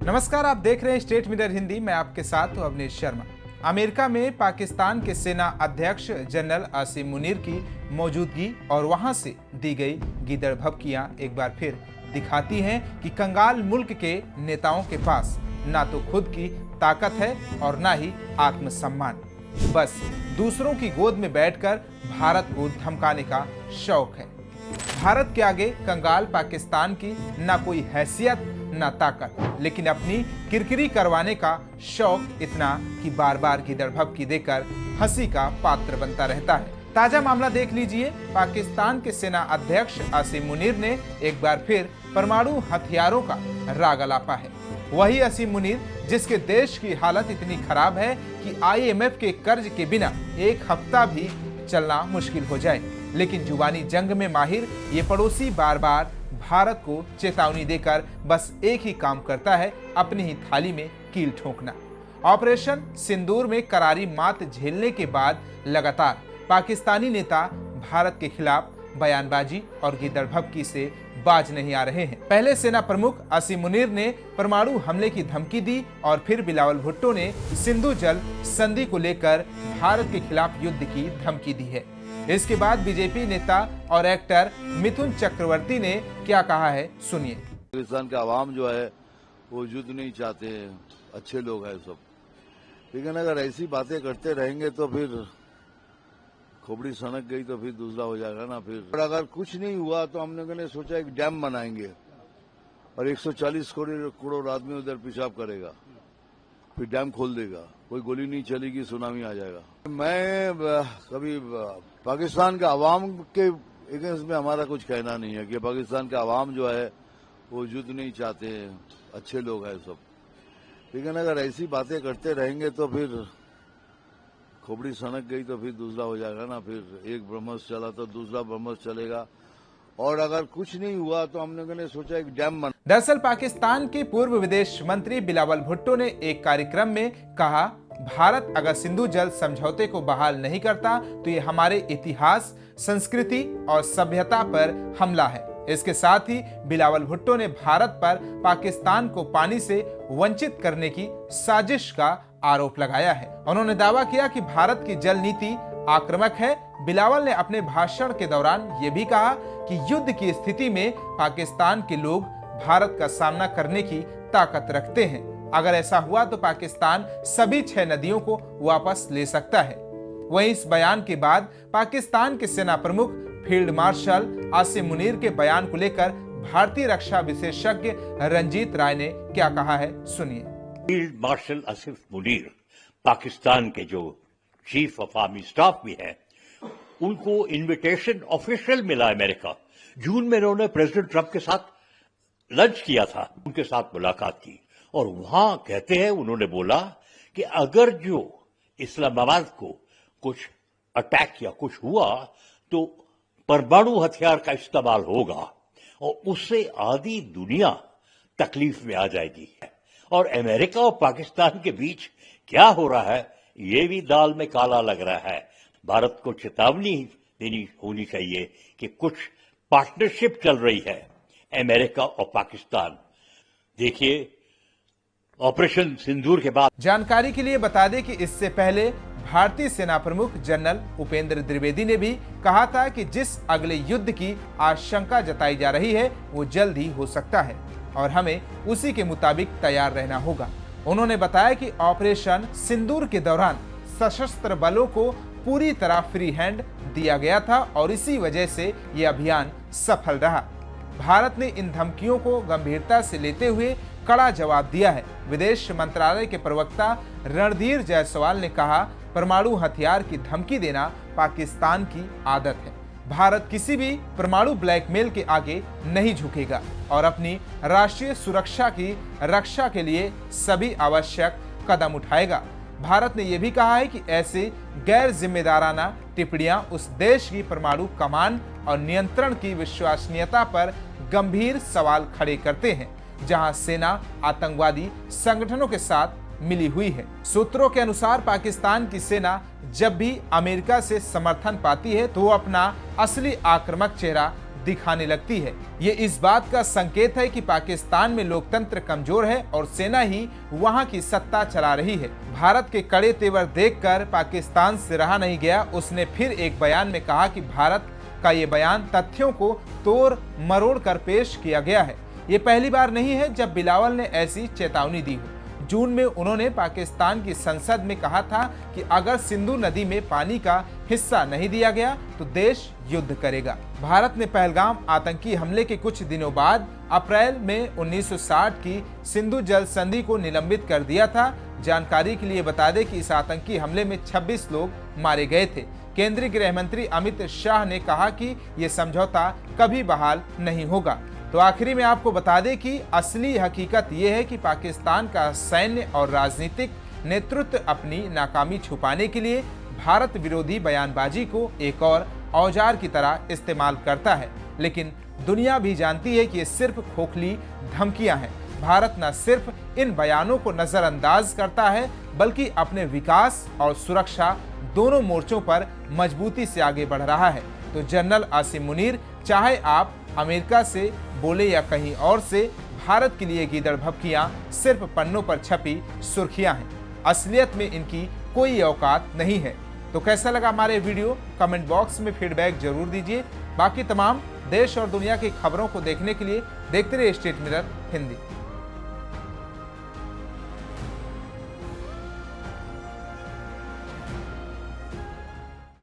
नमस्कार, आप देख रहे हैं स्टेट मिरर हिंदी। मैं आपके साथ हूं अवनीश शर्मा। अमेरिका में पाकिस्तान के सेना अध्यक्ष जनरल आसिम मुनीर की मौजूदगी और वहां से दी गई गीदड़ भभकियां एक बार फिर दिखाती हैं कि कंगाल मुल्क के नेताओं के पास ना तो खुद की ताकत है और ना ही आत्मसम्मान, बस दूसरों की गोद में बैठकर भारत को धमकाने का शौक है। भारत के आगे कंगाल पाकिस्तान की ना कोई हैसियत ना ताकत, लेकिन अपनी किरकिरी करवाने का शौक इतना कि बार बार गीदड़ भभकी देकर हंसी का पात्र बनता रहता है। ताजा मामला देख लीजिए। पाकिस्तान के सेना अध्यक्ष आसिम मुनीर ने एक बार फिर परमाणु हथियारों का राग अलापा है। वही आसिम मुनीर जिसके देश की हालत इतनी खराब है कि IMF के कर्ज के बिना एक हफ्ता भी चलना मुश्किल हो जाए, लेकिन जुबानी जंग में माहिर ये पड़ोसी बार बार भारत को चेतावनी देकर बस एक ही काम करता है, अपनी ही थाली में कील ठोकना। ऑपरेशन सिंदूर में करारी मात झेलने के बाद लगातार पाकिस्तानी नेता भारत के खिलाफ बयानबाजी और गीदड़ भभकी से बाज नहीं आ रहे हैं। पहले सेना प्रमुख आसिम मुनीर ने परमाणु हमले की धमकी दी और फिर बिलावल भुट्टो ने सिंधु जल संधि को लेकर भारत के खिलाफ युद्ध की धमकी दी है। इसके बाद बीजेपी नेता और एक्टर मिथुन चक्रवर्ती ने क्या कहा है, सुनिए। पाकिस्तान का आवाम जो है वो युद्ध नहीं चाहते हैं, अच्छे लोग हैं सब, लेकिन अगर ऐसी बातें करते रहेंगे तो फिर खोपड़ी सनक गई तो फिर दूसरा हो जाएगा ना। फिर अगर कुछ नहीं हुआ तो हमने सोचा एक डैम बनाएंगे और 140 करोड़ आदमी उधर पेशाब करेगा, फिर डैम खोल देगा, कोई गोली नहीं चलेगी, सुनामी आ जाएगा। मैं कभी पाकिस्तान का आवाम के अगेंस्ट में हमारा कुछ कहना नहीं है कि पाकिस्तान का आवाम जो है वो युद्ध नहीं चाहते हैं, अच्छे लोग हैं सब, लेकिन अगर ऐसी बातें करते रहेंगे तो फिर खोपड़ी सनक गई तो फिर दूसरा हो जाएगा ना। फिर एक ब्रह्मस चला तो दूसरा ब्रह्मस चलेगा, और अगर कुछ नहीं हुआ तो हमने सोचा एक डैम बना। दरअसल पाकिस्तान के पूर्व विदेश मंत्री बिलावल भुट्टो ने एक कार्यक्रम में कहा, भारत अगर सिंधु जल समझौते को बहाल नहीं करता तो ये हमारे इतिहास, संस्कृति और सभ्यता पर हमला है। इसके साथ ही बिलावल भुट्टो ने भारत पर पाकिस्तान को पानी से वंचित करने की साजिश का आरोप लगाया है। उन्होंने दावा किया कि भारत की जल नीति आक्रामक है। बिलावल ने अपने भाषण के दौरान ये भी कहा कि युद्ध की स्थिति में पाकिस्तान के लोग भारत का सामना करने की ताकत रखते हैं। अगर ऐसा हुआ तो पाकिस्तान सभी 6 नदियों को वापस ले सकता है। वहीं इस बयान के बाद पाकिस्तान के सेना प्रमुख फील्ड मार्शल आसिम मुनीर के बयान को लेकर भारतीय रक्षा विशेषज्ञ रंजीत राय ने क्या कहा है, सुनिए। फील्ड मार्शल आसिम मुनीर पाकिस्तान के जो चीफ ऑफ आर्मी स्टाफ भी है, उनको इनविटेशन ऑफिशियल मिला अमेरिका। जून में उन्होंने प्रेसिडेंट ट्रंप के साथ लंच किया था, उनके साथ मुलाकात की, और वहां कहते हैं उन्होंने बोला कि अगर जो इस्लामाबाद को कुछ अटैक या कुछ हुआ तो परमाणु हथियार का इस्तेमाल होगा और उससे आधी दुनिया तकलीफ में आ जाएगी। और अमेरिका और पाकिस्तान के बीच क्या हो रहा है ये भी दाल में काला लग रहा है। भारत को चेतावनी देनी होनी चाहिए कि कुछ पार्टनरशिप चल रही है अमेरिका और पाकिस्तान। देखिए ऑपरेशन सिंदूर के बाद। जानकारी के लिए बता दें कि इससे पहले भारतीय सेना प्रमुख जनरल उपेंद्र द्विवेदी ने भी कहा था कि जिस अगले युद्ध की आशंका जताई जा रही है वो जल्द ही हो सकता है और हमें उसी के मुताबिक तैयार रहना होगा। उन्होंने बताया कि ऑपरेशन सिंदूर के दौरान सशस्त्र बलों को पूरी तरह फ्री हैंड दिया गया था और इसी वजह से ये अभियान सफल रहा। भारत ने इन धमकियों को गंभीरता से लेते हुए कड़ा जवाब दिया है। विदेश मंत्रालय के प्रवक्ता रणधीर जायसवाल ने कहा, परमाणु हथियार की धमकी देना पाकिस्तान की आदत है। भारत किसी भी परमाणु ब्लैकमेल के आगे नहीं झुकेगा और अपनी राष्ट्रीय सुरक्षा की रक्षा के लिए सभी आवश्यक कदम उठाएगा। भारत ने यह भी कहा है कि ऐसे गैर जिम्मेदाराना टिप्पणियां उस देश की परमाणु कमान और नियंत्रण की विश्वसनीयता पर गंभीर सवाल खड़े करते हैं, जहां सेना आतंकवादी संगठनों के साथ मिली हुई है। सूत्रों के अनुसार पाकिस्तान की सेना जब भी अमेरिका से समर्थन पाती है तो वो अपना असली आक्रामक चेहरा दिखाने लगती है। ये इस बात का संकेत है कि पाकिस्तान में लोकतंत्र कमजोर है और सेना ही वहां की सत्ता चला रही है। भारत के कड़े तेवर देखकर पाकिस्तान से रहा नहीं गया। उसने फिर एक बयान में कहा कि भारत का ये बयान तथ्यों को तोड़ मरोड़ कर पेश किया गया है। ये पहली बार नहीं है जब बिलावल ने ऐसी चेतावनी दी हो। जून में उन्होंने पाकिस्तान की संसद में कहा था कि अगर सिंधु नदी में पानी का हिस्सा नहीं दिया गया तो देश युद्ध करेगा। भारत ने पहलगाम आतंकी हमले के कुछ दिनों बाद अप्रैल में 1960 की सिंधु जल संधि को निलंबित कर दिया था। जानकारी के लिए बता दें कि इस आतंकी हमले में 26 लोग मारे गए थे। केंद्रीय गृह मंत्री अमित शाह ने कहा कि यह समझौता कभी बहाल नहीं होगा। तो आखिरी में आपको बता दें कि असली हकीकत यह है कि पाकिस्तान का सैन्य और राजनीतिक नेतृत्व अपनी नाकामी छुपाने के लिए भारत विरोधी बयानबाजी को एक और औजार की तरह इस्तेमाल करता है। लेकिन दुनिया भी जानती है कि ये सिर्फ खोखली धमकियां हैं। भारत न सिर्फ इन बयानों को नजरअंदाज करता है बल्कि अपने विकास और सुरक्षा दोनों मोर्चों पर मजबूती से आगे बढ़ रहा है। तो जनरल आसिम मुनीर, चाहे आप अमेरिका से बोले या कहीं और से, भारत के लिए गीदड़ भभकियां सिर्फ पन्नों पर छपी सुर्खियां हैं। असलियत में इनकी कोई औकात नहीं है। तो कैसा लगा हमारे वीडियो? कमेंट बॉक्स में फीडबैक जरूर दीजिए। बाकी तमाम देश और दुनिया की खबरों को देखने के लिए देखते रहिए स्टेट मिरर हिंदी।